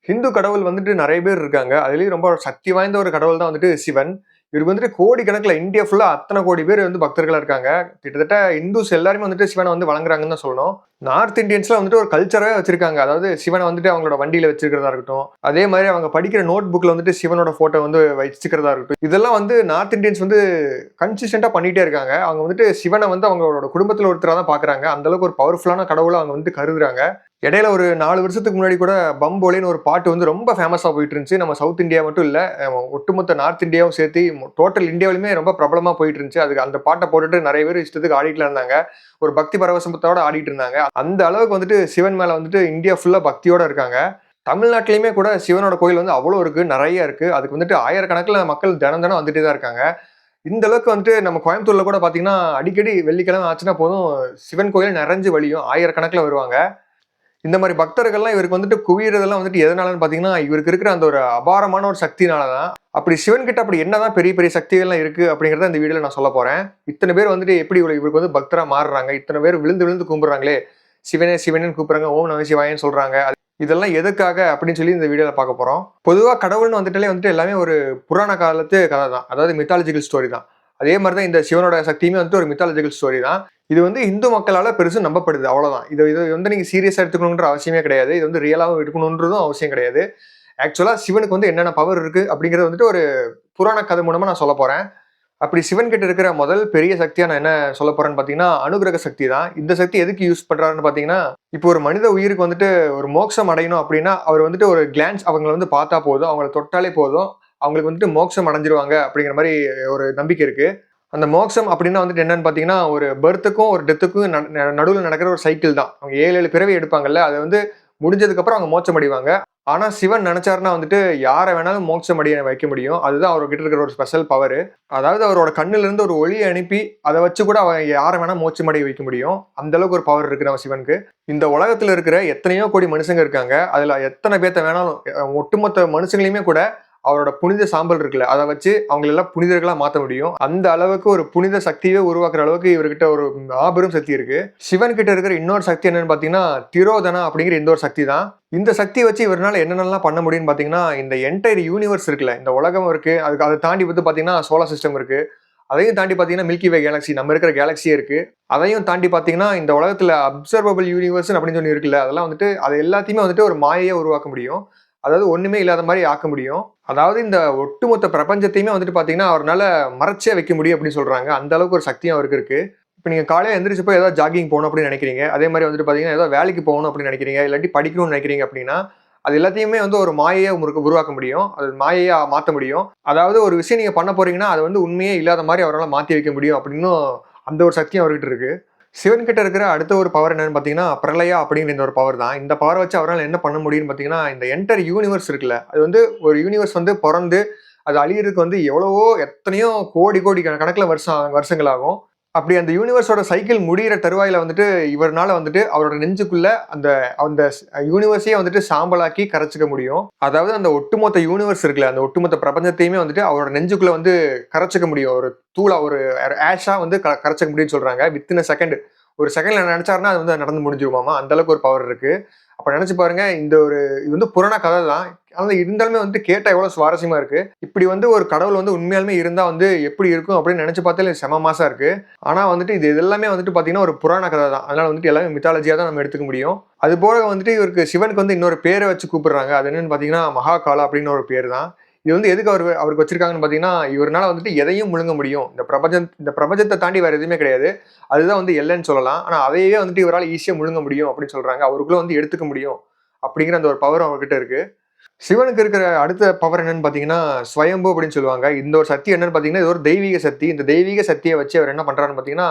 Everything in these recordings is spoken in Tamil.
ஹிந்து கடவுள் வந்துட்டு நெறைய பேர் இருக்காங்க. அதுலயும் ரொம்ப சக்தி வாய்ந்த ஒரு கடவுள் தான் வந்துட்டு சிவன். இவருக்கு வந்துட்டு கோடிக்கணக்குல இந்தியா ஃபுல்லா அத்தன கோடி பேர் வந்து பக்தர்களா இருக்காங்க. கிட்டத்தட்ட இந்துஸ் எல்லாருமே வந்துட்டு சிவன வந்து வணங்குறாங்கன்னு தான் சொல்லணும். நார்த் இண்டியன்ஸ்லாம் வந்துட்டு ஒரு கல்ச்சராவே வச்சிருக்காங்க. அதாவது சிவன வந்துட்டு அவங்களோட வண்டியில வச்சிருக்கிறதா இருக்கட்டும். அதே மாரி அவங்க படிக்கிற நோட் புக்ல வந்துட்டு சிவனோட ஃபோட்டோ வந்து வச்சுக்கிறதா இருக்கட்டும். இதெல்லாம் வந்து நார்த் இண்டியன்ஸ் வந்து கன்சிஸ்டன்ட்டா பண்ணிட்டே இருக்காங்க. அவங்க வந்துட்டு சிவன வந்து அவங்களோட குடும்பத்துல ஒருத்தரா தான் பார்க்குறாங்க. அந்த அளவுக்கு ஒரு பவர்ஃபுல்லான கடவுளா அவங்க வந்து கருதுறாங்க. இடையில ஒரு 4 வருஷத்துக்கு முன்னாடி கூட பம்போலின்னு ஒரு பாட்டு வந்து ரொம்ப ஃபேமஸா போயிட்டு இருந்துச்சு. நம்ம சவுத் இந்தியா மட்டும் இல்ல. ஒட்டுமொத்த நார்த் இந்தியாவும் சேர்த்து டோட்டல் இந்தியாவிலுமே ரொம்ப பிரபலமா போயிட்டு இருந்துச்சு. அதுக்கு அந்த பாட்ட போட்டுட்டு நெறைய பேர் இஷ்டத்துக்கு ஆடிட்டுலாம் இருந்தாங்க. ஒரு பக்தி பரவசத்தோட ஆடிட்டு இருந்தாங்க. அந்த அளவுக்கு வந்துட்டு சிவன் மேல வந்துட்டு இந்தியா ஃபுல்லா பக்தியோட இருக்காங்க. தமிழ்நாட்டிலயுமே கூட சிவனோட கோயில் வந்து அவ்வளோ இருக்கு. நெறைய இருக்கு. அதுக்கு வந்துட்டு ஆயிரக்கணக்குல மக்கள் தினம் தினம் வந்துட்டே தான் இருக்காங்க. இந்த அளவுக்கு வந்துட்டு நம்ம கோயம்புத்தூர்ல கூட பார்த்தீங்கன்னா, அடிக்கடி வெள்ளிக்கிழமை ஆச்சுன்னா போதும், சிவன் கோயில் நெறஞ்சு வழியும். ஆயிரக்கணக்குல வருவாங்க. இந்த மாரி பக்தர்கள்லாம் இவருக்கு வந்துட்டு குவியறதெல்லாம் வந்துட்டு எதனாலன்னு பார்த்தீங்கன்னா, இவருக்கு இருக்கிற அந்த ஒரு அபாரமான ஒரு சக்தினால தான். அப்படி சிவன் கிட்ட அப்படி என்னதான் பெரிய பெரிய சக்திகள்லாம் இருக்கு அப்படிங்கிறத இந்த வீடியோல நான் சொல்லப் போறேன். இத்தன பேர் வந்துட்டு எப்படி இவருக்கு வந்து பக்தரா மாறுறாங்க? இத்தன பேர் விழுந்து விழுந்து கும்பிடுறாங்களே! சிவனே சிவனேன்னு கூப்பிடுறாங்க. ஓம் நம சிவாயன்னு சொல்றாங்க. இதெல்லாம் எதுக்காக அப்படின்னு சொல்லி இந்த வீடியோல பார்க்க போறோம். பொதுவா கடவுள்னு வந்துட்டாலே வந்துட்டு எல்லாமே ஒரு புராண காலத்து கதை தான். அதாவது மித்தாலஜிக்கல் ஸ்டோரி தான். அதே மாரி தான் இந்த சிவனோட சக்தியுமே வந்துட்டு ஒரு மித்தாலஜிக்கல் ஸ்டோரி தான். இது வந்து இந்து மக்களால பெருசா நம்பப்படுது. அவ்வளவுதான். இத வந்து நீங்க சீரியஸா எடுத்துக்கணும்ன்ற அவசியமே கிடையாது. இது வந்து ரியலாவும் எடுக்கணும்ன்றதும் அவசியம் கிடையாது. ஆக்சுவலா சிவனுக்கு வந்து என்னென்ன பவர் இருக்கு அப்படிங்கிறது வந்துட்டு ஒரு புராண கதை மூலமா நான் சொல்லப் போறேன். அப்படி சிவன் கிட்ட இருக்கிற முதல் பெரிய சக்தியா நான் என்ன சொல்லப் போறேன்னு பார்த்தீங்கன்னா, அனுக்கிரக சக்தி தான். இந்த சக்தி எதுக்கு யூஸ் பண்றாருன்னு பார்த்தீங்கன்னா, இப்போ ஒரு மனித உயிருக்கு வந்துட்டு ஒரு மோட்சம் அடையணும் அப்படின்னா, அவர் வந்துட்டு ஒரு கிளான்ஸ் அவங்கள வந்து பார்த்தா போதும். அவங்கள தொட்டாலே போதும். அவங்களுக்கு வந்துட்டு மோட்சம் அடைஞ்சிருவாங்க அப்படிங்கிற மாரி ஒரு நம்பிக்கை இருக்கு. அந்த மோட்சம் அப்படின்னா வந்துட்டு என்னன்னு பார்த்தீங்கன்னா, ஒரு பர்த்துக்கும், ஒரு டெத்துக்கும் நடுவுல நடக்கிற ஒரு சைக்கிள் தான். அவங்க 7, 7 பிறவி எடுப்பாங்கல்ல. அது வந்து முடிஞ்சதுக்கு அப்புறம் அவங்க மோட்சம் அடைவாங்க. ஆனா சிவன் நெனச்சாருன்னா வந்துட்டு யார வேணாலும் மோட்சம் அடைய வைக்க முடியும். அதுதான் அவர்கிட்ட இருக்கிற ஒரு ஸ்பெஷல் பவரு. அதாவது அவரோட கண்ணுல இருந்து ஒரு ஒளிய அனுப்பி, அத வச்சு கூட அவன் யார வேணா மோட்சம் அடைய வைக்க முடியும். அந்த அளவுக்கு ஒரு பவர் இருக்கு நம்ம சிவனுக்கு. இந்த உலகத்துல இருக்கிற எத்தனையோ கோடி மனுஷங்க இருக்காங்க. அதுல எத்தன பேத்த வேணாலும் ஒட்டுமொத்த மனுஷங்களையுமே கூட அவரோட புனித சாம்பல் இருக்குல்ல, அத வச்சு அவங்களெல்லாம் புனிதர்களா மாத்த முடியும். அந்த அளவுக்கு ஒரு புனித சக்தியே உருவாக்குற அளவுக்கு இவர்கிட்ட ஒரு மாபெரும் சக்தி இருக்கு. சிவன் கிட்ட இருக்கிற இன்னொரு சக்தி என்னன்னு பார்த்தீங்கன்னா, திரோதனா அப்படிங்கிற இந்த ஒரு சக்தி தான். இந்த சக்திய வச்சு இவர்னால என்னென்னலாம் பண்ண முடியும்னு பார்த்தீங்கன்னா, இந்த என்டையர் யூனிவர்ஸ் இருக்குல்ல, இந்த உலகம் இருக்கு. அதுக்கு அத தாண்டி வந்து பார்த்தீங்கன்னா, சோலார் சிஸ்டம் இருக்கு. அதையும் தாண்டி பார்த்தீங்கன்னா, மில்கி வே கேலக்ஸி நம்ம இருக்கிற கேலக்ஸியே இருக்கு. அதையும் தாண்டி பார்த்தீங்கன்னா, இந்த உலகத்துல அப்சர்வபிள் யூனிவர்ஸ் அப்படின்னு ஒண்ணு இருக்குல்ல, அதெல்லாம் வந்துட்டு அது எல்லாத்தையுமே வந்துட்டு ஒரு மாயையா உருவாக்க முடியும். அதாவது ஒண்ணுமே இல்லாத மாரி ஆக்க முடியும். அதாவது இந்த ஒட்டுமொத்த பிரபஞ்சத்தையுமே வந்துட்டு பார்த்தீங்கன்னா, அவர்னால மறைச்சே வைக்க முடியும் அப்படின்னு சொல்றாங்க. அந்த அளவுக்கு ஒரு சக்தியும் அவருக்கு இருக்கு. இப்ப நீங்க காலையில எந்திரிச்சு போய் ஏதாவது ஜாகிங் போணும் அப்படின்னு நினைக்கிறீங்க. அதே மாரி வந்துட்டு பார்த்தீங்கன்னா, ஏதோ வேலைக்கு போகணும் அப்படின்னு நினைக்கிறீங்க. இல்லாட்டி படிக்கணும்னு நினைக்கிறீங்க அப்படின்னா, அது எல்லாத்தையுமே வந்து ஒரு மாயையா உருவாக்க முடியும். அது மாயையா மாத்த முடியும். அதாவது ஒரு விஷயம் நீங்க பண்ண போறீங்கன்னா, அது வந்து உண்மையே இல்லாத மாரி அவரால மாத்தி வைக்க முடியும் அப்படின்னும் அந்த ஒரு சக்தியும் அவர்கிட்ட இருக்கு. சிவன் கிட்ட இருக்கிற அடுத்த ஒரு பவர் என்னன்னு பார்த்தீங்கன்னா, பிரளயா அப்படிங்கிற இந்த ஒரு பவர் தான். இந்த பவர வச்சு அவரால என்ன பண்ண முடியும்னு பார்த்தீங்கன்னா, இந்த என்டர் யூனிவர்ஸ் இருக்குல்ல, அது வந்து ஒரு யூனிவர்ஸ் வந்து பொறந்து, அது அழியறதுக்கு வந்து எவ்வளவோ எத்தனையோ கோடி கோடி கணக்குல வருஷங்கள் ஆகும். அப்படி அந்த யூனிவர்ஸோட சைக்கிள் முடியிற தருவாயில வந்துட்டு, இவர்னால வந்துட்டு அவரோட நெஞ்சுக்குள்ள அந்த அந்த யூனிவர்ஸையே வந்துட்டு சாம்பலாக்கி கரைச்சுக்க முடியும். அதாவது அந்த ஒட்டுமொத்த யூனிவர்ஸ் இருக்குல்ல, அந்த ஒட்டுமொத்த பிரபஞ்சத்தையுமே வந்துட்டு அவரோட நெஞ்சுக்குள்ள வந்து கரைச்சுக்க முடியும். ஒரு தூளா ஒரு ஆஷா வந்து கரைச்சுக்க முடியும்னு சொல்றாங்க. Within a second. ஒரு செகண்ட்ல நெனச்சாருன்னா, அது வந்து நடந்து முடிஞ்சிருமாமா. அந்த அளவுக்கு ஒரு பவர் இருக்கு. அப்ப நெனச்சு பாருங்க, இது வந்து புராண கதை தான். ஆனா இருந்தாலுமே வந்து கேட்டா எவ்வளவு சுவாரஸ்யமா இருக்கு. இப்படி வந்து ஒரு கடவுள் வந்து உண்மையாலுமே இருந்தா வந்து எப்படி இருக்கும் அப்படின்னு நெனச்சு பார்த்தாலே செம மாஸா இருக்கு. ஆனா வந்துட்டு இது எல்லாமே வந்துட்டு பார்த்தீங்கன்னா, ஒரு புராண கதை தான். அதனால வந்துட்டு எல்லாமே மித்தாலஜியா தான் நம்ம எடுத்துக்க முடியும். அதுபோக வந்துட்டு இவருக்கு சிவனுக்கு வந்து இன்னொரு பேர வச்சு கூப்பிடுறாங்க. அது என்னன்னு பார்த்தீங்கன்னா, மகாகாலா அப்படின்னு ஒரு பேரு தான். இது வந்து எதுக்கு அவருக்கு வச்சிருக்காங்கன்னு பார்த்தீங்கன்னா, இவர்னால வந்துட்டு எதையும் முழுங்க முடியும். இந்த பிரபஞ்சத்த தாண்டி வேற எதுவுமே கிடையாது. அதுதான் வந்து எல்லைன்னு சொல்லலாம். ஆனா அதையே வந்துட்டு இவரால ஈஸியா முழுங்க முடியும் அப்படின்னு சொல்றாங்க. அவருக்குள்ள வந்து எடுத்துக்க முடியும். அப்படிங்கிற அந்த ஒரு பவர் அவர்கிட்ட இருக்கு. சிவனுக்கு இருக்கிற அடுத்த பவர் என்னன்னு பார்த்தீங்கன்னா, ஸ்வயம்பு அப்படின்னு சொல்லுவாங்க. இந்த ஒரு சக்தி என்னன்னு பார்த்தீங்கன்னா, இது ஒரு தெய்வீக சக்தி. இந்த தெய்வீக சக்திய வச்சு அவர் என்ன பண்றாருன்னு பார்த்தீங்கன்னா,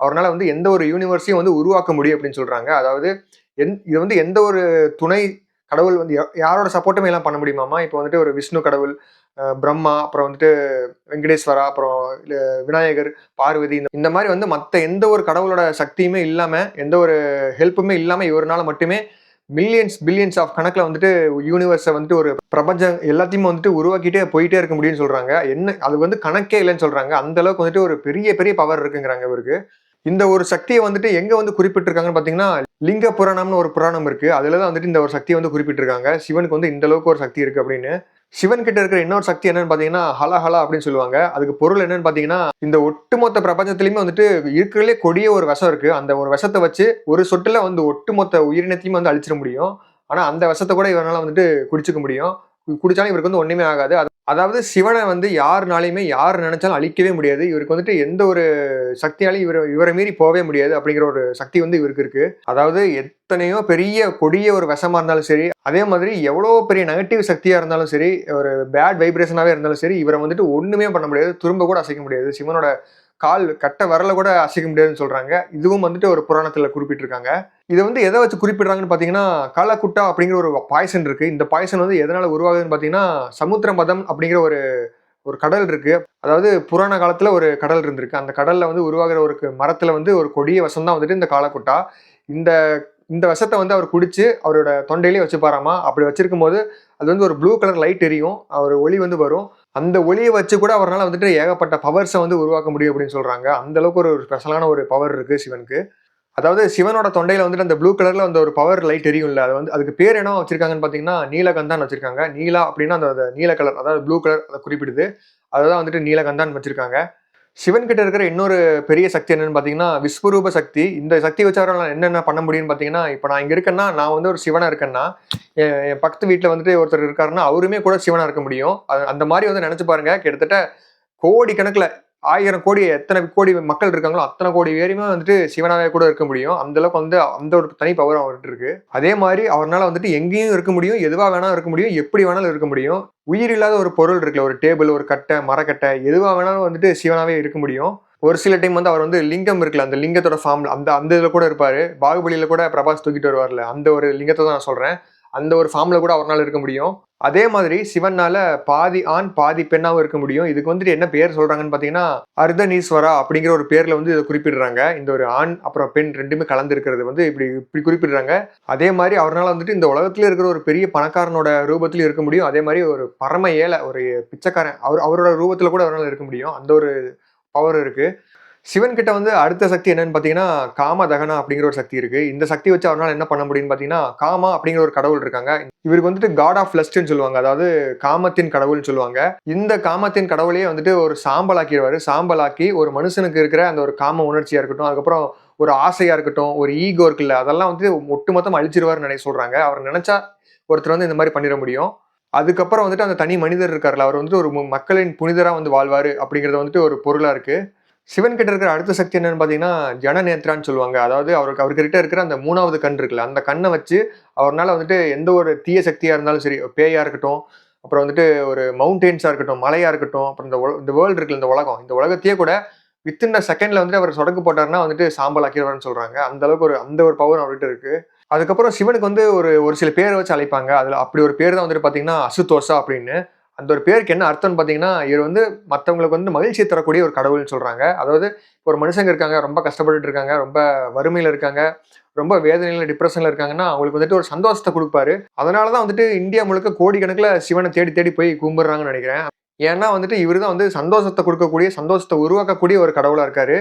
அவர்னால வந்து எந்த ஒரு யூனிவர்ஸையும் வந்து உருவாக்க முடியும் அப்படின்னு சொல்றாங்க. அதாவது இது வந்து எந்த ஒரு துணை கடவுள் வந்து யாரோட சப்போர்ட்டுமே எல்லாம் பண்ண முடியுமாமா. இப்போ வந்துட்டு ஒரு விஷ்ணு கடவுள், பிரம்மா, அப்புறம் வந்துட்டு வெங்கடேஸ்வரா, அப்புறம் விநாயகர், பார்வதி இந்த மாரி வந்து மத்த எந்த ஒரு கடவுளோட சக்தியுமே இல்லாம, எந்த ஒரு ஹெல்ப்புமே இல்லாம இவர்னால மட்டுமே மில்லியன்ஸ், பில்லியன்ஸ் ஆஃப் கணக்குல வந்துட்டு யூனிவர்ஸ வந்துட்டு ஒரு பிரபஞ்சம் எல்லாத்தையுமே வந்துட்டு உருவாக்கிட்டே போயிட்டே இருக்க முடியும்னு சொல்றாங்க. அது வந்து கணக்கே இல்லன்னு சொல்றாங்க. அந்த அளவுக்கு வந்துட்டு ஒரு பெரிய பெரிய பவர் இருக்குங்கிறாங்க இவருக்கு. இந்த ஒரு சக்தியை வந்துட்டு எங்க வந்து குறிப்பிட்டிருக்காங்கன்னு பாத்தீங்கன்னா, லிங்க புராணம்னு ஒரு புராணம் இருக்கு. அதுலதான் வந்துட்டு இந்த ஒரு சக்தியை வந்து குறிப்பிட்டிருக்காங்க. சிவனுக்கு வந்து இந்த அளவுக்கு ஒரு சக்தி இருக்கு அப்படின்னு. சிவன் கிட்ட இருக்கிற இன்னொரு சக்தி என்னன்னு பாத்தீங்கன்னா, ஹலஹலா அப்படின்னு சொல்லுவாங்க. அதுக்கு பொருள் என்னன்னு பாத்தீங்கன்னா, இந்த ஒட்டுமொத்த பிரபஞ்சத்திலயுமே வந்துட்டு இருக்கிறதுலே கொடிய ஒரு விஷம் இருக்கு. அந்த ஒரு விஷத்தை வச்சு ஒரு சொட்டுல வந்து ஒட்டுமொத்த உயிரினத்தையும் வந்து அழிச்சிட முடியும். ஆனா அந்த விஷத்தை கூட இவரால வந்துட்டு குடிச்சுக்க முடியும். குடிச்சாலும் இவருக்கு வந்து ஒண்ணுமே ஆகாது. அதாவது சிவனை வந்து யாருனாலையுமே யார் நினைச்சாலும் அழிக்கவே முடியாது. இவருக்கு வந்துட்டு எந்த ஒரு சக்தியாலையும் இவரை மீறி போவே முடியாது அப்படிங்கிற ஒரு சக்தி வந்து இவருக்கு இருக்கு. அதாவது எத்தனையோ பெரிய கொடிய ஒரு விஷமா இருந்தாலும் சரி, அதே மாதிரி எவ்வளோ பெரிய நெகட்டிவ் சக்தியா இருந்தாலும் சரி, ஒரு பேட் வைப்ரேஷனாவே இருந்தாலும் சரி, இவரை வந்துட்டு ஒண்ணுமே பண்ண முடியாது. துரும்ப கூட அசைக்க முடியாது. சிவனோட கால் கட்ட விரல கூட அசைக்க முடியாதுன்னு சொல்றாங்க. இதுவும் வந்துட்டு ஒரு புராணத்துல குறிப்பிட்டிருக்காங்க. இத வந்து எத வச்சு குறிப்பிடுறாங்கன்னு பார்த்தீங்கன்னா, காலகுட்டா அப்படிங்கிற ஒரு பாய்சன் இருக்கு. இந்த பாய்சன் வந்து எதனால உருவாகுதுன்னு பார்த்தீங்கன்னா, சமுத்திர மதம் அப்படிங்கிற ஒரு ஒரு கடல் இருக்கு. அதாவது புராண காலத்துல ஒரு கடல் இருந்திருக்கு. அந்த கடல்ல வந்து உருவாகுற ஒரு மரத்துல வந்து ஒரு கொடிய விஷம் தான் வந்துட்டு இந்த காலகுட்டா. இந்த இந்த விஷத்த வந்து அவர் குடிச்சு அவரோட தொண்டையிலேயே வச்சுப்பாராமா. அப்படி வச்சிருக்கும்போது அது வந்து ஒரு ப்ளூ கலர் லைட் எரியும். ஒரு ஒளி வந்து வரும். அந்த ஒளிய வச்சு கூட அவரால வந்துட்டு ஏகப்பட்ட பவர்ஸ வந்து உருவாக்க முடியும் அப்படின்னு சொல்றாங்க. அந்த அளவுக்கு ஒரு ஸ்பெஷலான ஒரு பவர் இருக்கு சிவனுக்கு. அதாவது சிவனோட தொண்டையில வந்துட்டு அந்த ப்ளூ கலர்ல அந்த ஒரு பவர் லைட் எரியும்ல. அது வந்து அதுக்கு பேர் என்ன வச்சிருக்காங்கன்னு பார்த்தீங்கன்னா, நீலகந்தான்னு வச்சிருக்காங்க. நீலா அப்படின்னா அந்த அந்த நீல கலர் அதாவது ப்ளூ கலர் அத குறிப்பிடுது. அததான் வந்துட்டு நீலகந்தான்னு வச்சிருக்காங்க. சிவன் கிட்ட இருக்கிற இன்னொரு பெரிய சக்தி என்னன்னு பார்த்தீங்கன்னா, விஸ்வரூப சக்தி. இந்த சக்தி வச்சு அவரால என்னென்ன பண்ண முடியும்னு பார்த்தீங்கன்னா, இப்ப நான் இங்க இருக்கேன்னா, நான் வந்து ஒரு சிவனா இருக்கேன்னா, என் பக்கத்து வீட்ல வந்துட்டு ஒருத்தர் இருக்காருன்னா, அவருமே கூட சிவனா இருக்க முடியும். அந்த மாரி வந்து நெனச்சு பாருங்க. கிட்டத்தட்ட கோடிக்கணக்குல 1000 கோடி எத்தனை கோடி மக்கள் இருக்காங்களோ, அத்தனை கோடி பேருமே வந்துட்டு சிவனாவே கூட இருக்க முடியும். அந்த அளவுக்கு வந்து அந்த ஒரு தனி பவர் அவர்ட்ட இருக்கு. அதே மாரி அவர்னால வந்துட்டு எங்கேயும் இருக்க முடியும். எதுவா வேணாலும் இருக்க முடியும். எப்படி வேணாலும் இருக்க முடியும். உயிர் இல்லாத ஒரு பொருள் இருக்குல்ல, ஒரு டேபிள், ஒரு கட்டை, மரக்கட்டை எதுவா வேணாலும் வந்துட்டு சிவனாவே இருக்க முடியும். ஒரு சில டைம் வந்து அவர் வந்து லிங்கம் இருக்குல்ல, அந்த லிங்கத்தோட ஃபார்ம்ல அந்த அந்த இதுல கூட இருப்பாரு. பாகுபலியில கூட பிரபாஸ் தூக்கிட்டு வருவார்ல, அந்த ஒரு லிங்கத்த தான் நான் சொல்றேன். அந்த ஒரு ஃபார்ம்ல கூட அவர்னால இருக்க முடியும். அதே மாதிரி சிவனால பாதி ஆண், பாதி பெண்ணாவும் இருக்க முடியும். இதுக்கு வந்துட்டு என்ன பேர் சொல்றாங்கன்னு பார்த்தீங்கன்னா, அர்த்தநீஸ்வரா அப்படிங்கிற ஒரு பேர்ல வந்து இத குறிப்பிடுறாங்க. இந்த ஒரு ஆண் அப்புறம் பெண் 2மே கலந்து இருக்கிறது வந்து இப்படி இப்படி குறிப்பிடுறாங்க. அதே மாரி அவர்னால வந்துட்டு இந்த உலகத்திலே இருக்கிற ஒரு பெரிய பணக்காரனோட ரூபத்திலயும் இருக்க முடியும். அதே மாரி ஒரு பரம ஏழை, ஒரு பிச்சைக்காரன் அவரோட ரூபத்துல கூட அவரால இருக்க முடியும். அந்த ஒரு பவர் இருக்கு. சிவன் கிட்ட வந்து அடுத்த சக்தி என்னன்னு பார்த்தீங்கன்னா, காம தகனா அப்படிங்கிற ஒரு சக்தி இருக்கு. இந்த சக்தி வச்சு அவரால என்ன பண்ண முடியும்னு பார்த்தீங்கன்னா, காமா அப்படிங்கிற ஒரு கடவுள் இருக்காங்க. இவருக்கு வந்துட்டு காட் ஆஃப் லஸ்ட்ன்னு சொல்லுவாங்க. அதாவது காமத்தின் கடவுள்ன்னு சொல்லுவாங்க. இந்த காமத்தின் கடவுளையே வந்துட்டு ஒரு சாம்பல் ஆக்கிருவாரு. சாம்பலாக்கி ஒரு மனுஷனுக்கு இருக்கிற அந்த ஒரு காம உணர்ச்சியா இருக்கட்டும், அதுக்கப்புறம் ஒரு ஆசையா இருக்கட்டும், ஒரு ஈகோ இருக்குல்ல, அதெல்லாம் வந்து ஒட்டுமொத்தமா அழிச்சிருவாருன்னு சொல்றாங்க. அவர் நினைச்சா ஒருத்தர் வந்து இந்த மாரி பண்ணிற முடியும். அதுக்கப்புறம் வந்துட்டு அந்த தனி மனிதர் இருக்கார்ல, அவர் வந்துட்டு ஒரு மக்களின் புனிதரா வந்து வாழ்வாரு அப்படிங்கிறது வந்துட்டு ஒரு பொருளா இருக்கு. சிவன் கிட்ட இருக்கிற அடுத்த சக்தி என்னன்னு பார்த்தீங்கன்னா, ஜனநேத்ரான்னு சொல்லுவாங்க. அதாவது அவர்கிட்ட இருக்கிற அந்த 3வது கண் இருக்குல்ல, அந்த கண்ண வச்சு அவர்னால வந்துட்டு எந்த ஒரு தீய சக்தியா இருந்தாலும் சரி, பேயா இருக்கட்டும், அப்புறம் வந்துட்டு ஒரு மவுண்டெயின்ஸா இருக்கட்டும், மலையா இருக்கட்டும், அப்புறம் இந்த வேர்ல்டு இருக்குல்ல, இந்த உலகம். இந்த உலகத்தையே கூட வித்தின் அ செகண்ட்ல வந்துட்டு அவர் சொடக்கு போட்டாருன்னா வந்துட்டு சாம்பல் ஆக்கிருவாருன்னு சொல்றாங்க. அந்த அளவுக்கு அந்த ஒரு பவர் அவர்கிட்ட இருக்கு. அதுக்கப்புறம் சிவனுக்கு வந்து ஒரு ஒரு சில பேர வச்சு அழைப்பாங்க. அதுல அப்படி ஒரு பேர் தான் வந்துட்டு பார்த்தீங்கன்னா, அசுதோஷா அப்படின்னு. அந்த ஒரு பேருக்கு என்ன அர்த்தம்னு பார்த்தீங்கன்னா, இவர் வந்து மத்தவங்களுக்கு வந்து மகிழ்ச்சிய தரக்கூடிய ஒரு கடவுள்ன்னு சொல்றாங்க. அதாவது ஒரு மனுஷங்க இருக்காங்க, ரொம்ப கஷ்டப்பட்டுட்டு இருக்காங்க, ரொம்ப வறுமையில இருக்காங்க, ரொம்ப வேதனையில, டிப்ரஷன்ல இருக்காங்கன்னா, அவங்களுக்கு வந்துட்டு ஒரு சந்தோஷத்த குடுப்பாரு. அதனால தான் வந்துட்டு இந்தியா முழுக்க கோடிக்கணக்குல சிவன தேடி தேடி போய் கும்பிடுறாங்கன்னு நெனைக்கிறேன். ஏன்னா வந்துட்டு இவரு தான் வந்து சந்தோஷத்த குடுக்கக்கூடிய, சந்தோஷத்த உருவாக்கக்கூடிய ஒரு கடவுளா இருக்காரு.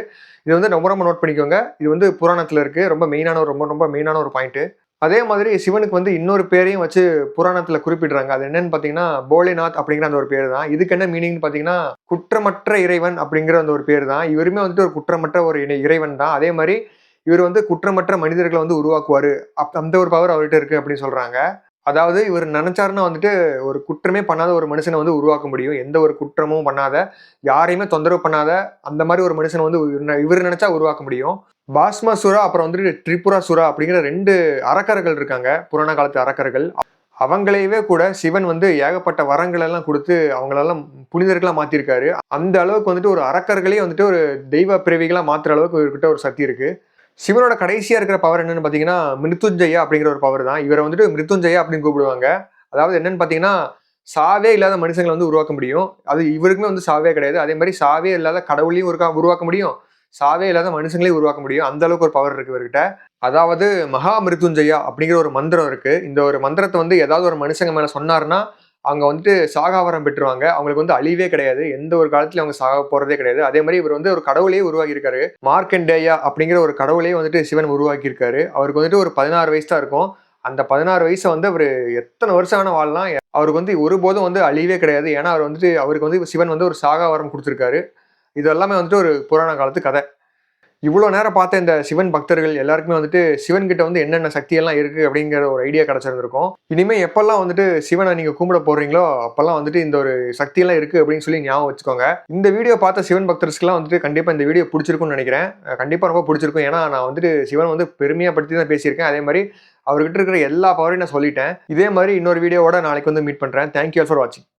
இது வந்து ரொம்ப ரொம்ப நோட் பண்ணிக்கோங்க. இது வந்து புராணத்துல இருக்கு. ரொம்ப மெயினான ரொம்ப ரொம்ப மெயினான ஒரு பாயிண்ட். அதே மாதிரி சிவனுக்கு வந்து இன்னொரு பேரையும் வச்சு புராணத்துல குறிப்பிடுறாங்க. அது என்னன்னு பார்த்தீங்கன்னா, போலேநாத் அப்படிங்கிற அந்த ஒரு பேரு தான். இதுக்கு என்ன மீனிங்ன்னு பார்த்தீங்கன்னா, குற்றமற்ற இறைவன் அப்படிங்கிற அந்த ஒரு பேரு தான். இவருமே வந்துட்டு ஒரு குற்றமற்ற ஒரு இறைவன் தான். அதே மாரி இவரு வந்து குற்றமற்ற மனிதர்கள வந்து உருவாக்குவாரு. அந்த ஒரு பவர் அவர்ட்ட இருக்கு அப்படின்னு சொல்றாங்க. அதாவது இவர் நெனச்சாருன்னா வந்துட்டு ஒரு குற்றமே பண்ணாத ஒரு மனுஷன வந்து உருவாக்க முடியும். எந்த ஒரு குற்றமும் பண்ணாத, யாரையுமே தொந்தரவு பண்ணாத, அந்த மாரி ஒரு மனுஷன வந்து இவரு நெனச்சா உருவாக்க முடியும். பாஸ்மாசுரா அப்புறம் வந்துட்டு திரிபுராசுரா அப்படிங்கிற 2 அரக்கர்கள் இருக்காங்க. புராண காலத்து அரக்கர்கள். அவங்களையவே கூட சிவன் வந்து ஏகப்பட்ட வரங்கள் எல்லாம் குடுத்து அவங்களெல்லாம் புனிதர்களா மாத்திருக்காரு. அந்த அளவுக்கு வந்துட்டு ஒரு அரக்கர்களே வந்துட்டு ஒரு தெய்வ பிறவிகளா மாத்துற அளவுக்கு இவர்கிட்ட ஒரு சக்தி இருக்கு. சிவனோட கடைசியா இருக்கிற பவர் என்னன்னு பார்த்தீங்கன்னா, மிருத்யுஞ்சயா அப்படிங்கிற ஒரு பவர் தான். இவர வந்துட்டு மிருத்யுஞ்சயா அப்படின்னு கூப்பிடுவாங்க. அதாவது என்னன்னு பார்த்தீங்கன்னா, சாவே இல்லாத மனுஷங்கள வந்து உருவாக்க முடியும். அது இவருக்குமே வந்து சாவே கிடையாது. அதே மாரி சாவே இல்லாத கடவுளையும் உருவாக்க முடியும். சாவே இல்லாத மனுஷங்களையும் உருவாக்க முடியும். அந்த அளவுக்கு ஒரு பவர் இருக்கு இவர்கிட்ட. அதாவது மகா மிருத்யுஞ்சயா அப்படிங்கிற ஒரு மந்திரம் இருக்கு. இந்த ஒரு மந்திரத்த வந்து ஏதாவது ஒரு மனுஷங்க மேல சொன்னாருன்னா, அவங்க வந்துட்டு சாகாவரம் பெற்றுருவாங்க. அவங்களுக்கு வந்து அழிவே கிடையாது. எந்த ஒரு காலத்திலயும் அவங்க சாக போறதே கிடையாது. அதே மாரி இவர் வந்து ஒரு கடவுளையே உருவாக்கியிருக்காரு. மார்க்கண்டேயா அப்படிங்கிற ஒரு கடவுளையே வந்துட்டு சிவன் உருவாக்கியிருக்காரு. அவருக்கு வந்துட்டு ஒரு 16 வயசு தான் இருக்கும். அந்த 16 வயச வந்து அவரு எத்தன வருஷம் வேணா வாழலாம். அவருக்கு வந்து ஒருபோதும் வந்து அழிவே கிடையாது. ஏன்னா, அவர் வந்துட்டு அவருக்கு வந்து சிவன் வந்து ஒரு சாகா வரம் குடுத்திருக்காரு. இது எல்லாமே வந்துட்டு ஒரு புராண காலத்து கதை. இவ்வளோ நேரம் பார்த்த இந்த சிவன் பக்தர்கள் எல்லாருக்குமே வந்துட்டு சிவன் கிட்ட வந்து என்னென்ன சக்தியெல்லாம் இருக்கு அப்படிங்கிற ஒரு ஐடியா கிடைச்சிருந்திருக்கும். இனிமே எப்பல்லாம் வந்துட்டு சிவனை நீங்க கும்பிட போறீங்களோ, அப்பல்லாம் வந்துட்டு இந்த ஒரு சக்தியெல்லாம் இருக்கு அப்படின்னு சொல்லி ஞாபகம் வச்சுக்கோங்க. இந்த வீடியோ பார்த்த சிவன் பக்தர்ஸ்க்குலாம் வந்துட்டு கண்டிப்பா இந்த வீடியோ புடிச்சிருக்கும்னு நினைக்கிறேன். கண்டிப்பா ரொம்ப புடிச்சிருக்கும். ஏன்னா, நான் வந்துட்டு சிவன் வந்து பெருமையா படுத்தி தான் பேசியிருக்கேன். அதே மாரி அவர்கிட்ட இருக்கிற எல்லா பவரையும் நான் சொல்லிட்டேன். இதே மாரி இன்னொரு வீடியோவோட நாளைக்கு வந்து மீட் பண்றேன். தேங்க் யூ ஆல் ஃபார் வாட்சிங்.